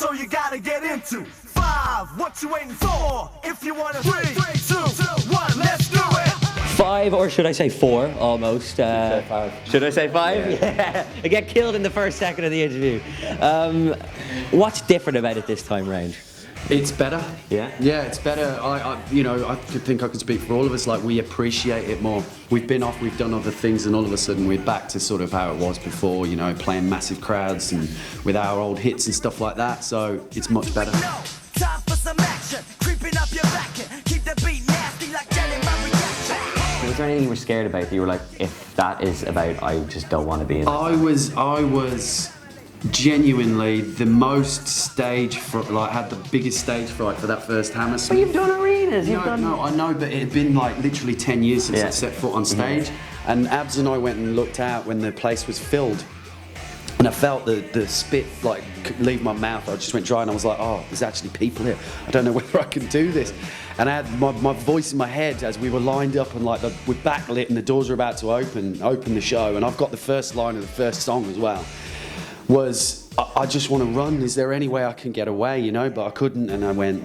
so you gotta get into 5. What you waiting for? If you wanna 3, 2, 1, let's do it. 5, or should I say 4, almost. Say 5. Should I say 5? Yeah. I get killed in the first second of the interview. What's different about it this time round? It's better. Yeah? Yeah, it's better. I think I can speak for all of us. Like, we appreciate it more. We've been off, we've done other things, and all of a sudden we're back to sort of how it was before, you know, playing massive crowds and with our old hits and stuff like that. So it's much better. Time for some action. Creeping up your back. Keep the beat nasty like Jenny Marie. Was there anything you were scared about that you were like, if that is about, I just don't want to be in it? I was genuinely the most stage fright, like had the biggest stage fright for that first Hammersmith. But you've done arenas, No, I know, but it had been like literally 10 years since Yeah. I set foot on stage. And Abs and I went and looked out when the place was filled. And I felt the spit like leave my mouth. I just went dry and I was like, oh, there's actually people here. I don't know whether I can do this. And I had my voice in my head as we were lined up and like we're backlit and the doors were about to open the show. And I've got the first line of the first song as well. Was I just want to run? Is there any way I can get away? You know, but I couldn't, and I went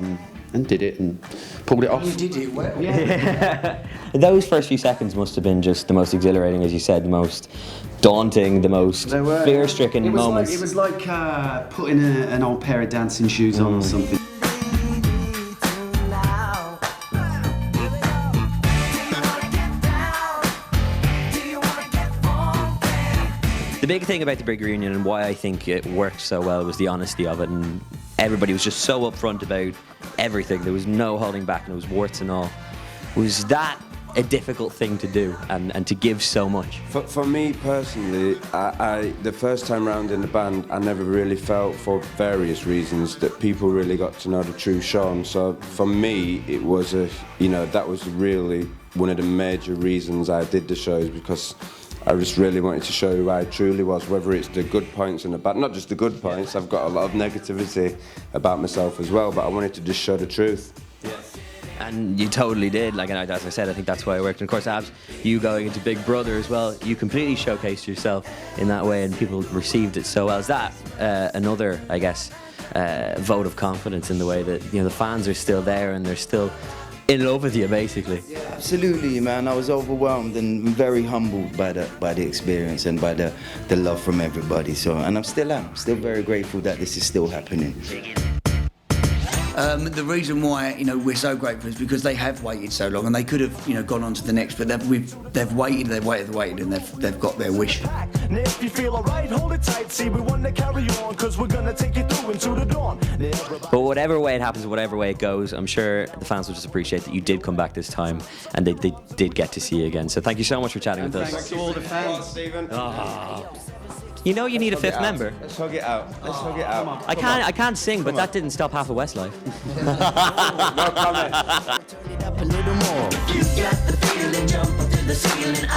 and did it and pulled it off. You did it well. Yeah. Those first few seconds must have been just the most exhilarating, as you said, the most daunting, the most fear-stricken moments. It was like putting an old pair of dancing shoes on or something. The big thing about the Brig Reunion and why I think it worked so well was the honesty of it, and everybody was just so upfront about everything. There was no holding back, and it was warts and all. Was that a difficult thing to do and to give so much? For me personally, I the first time round in the band, I never really felt, for various reasons, that people really got to know the true Sean. So for me, it was that was really one of the major reasons I did the shows, because I just really wanted to show who I truly was, whether it's the good points and the bad. Not just the good points, I've got a lot of negativity about myself as well, but I wanted to just show the truth. Yes. And you totally did. Like, and as I said, I think that's why it worked. And of course, Abs, you going into Big Brother as well, you completely showcased yourself in that way, and people received it so well. Is that another, I guess, vote of confidence in the way that, you know, the fans are still there and they're still in love with you, basically? Yeah, absolutely, man. I was overwhelmed and very humbled by the experience and by the love from everybody. So, and I'm still very grateful that this is still happening. The reason why, you know, we're so grateful is because they have waited so long, and they could have, you know, gone on to the next, but they've waited, and they've got their wish. And if you feel alright, hold it tight. See, we want to carry on, cause we're gonna take you through into the dawn. But whatever way it happens, whatever way it goes, I'm sure the fans will just appreciate that you did come back this time and they did get to see you again. So thank you so much for chatting with us. Thanks to all the fans, Stephen. You know you need a fifth member. Let's hug it out. Let's hug it out. I can't sing, but that didn't stop half of Westlife. No comment. Turn it up a little more. You got the feeling, jump up to the ceiling.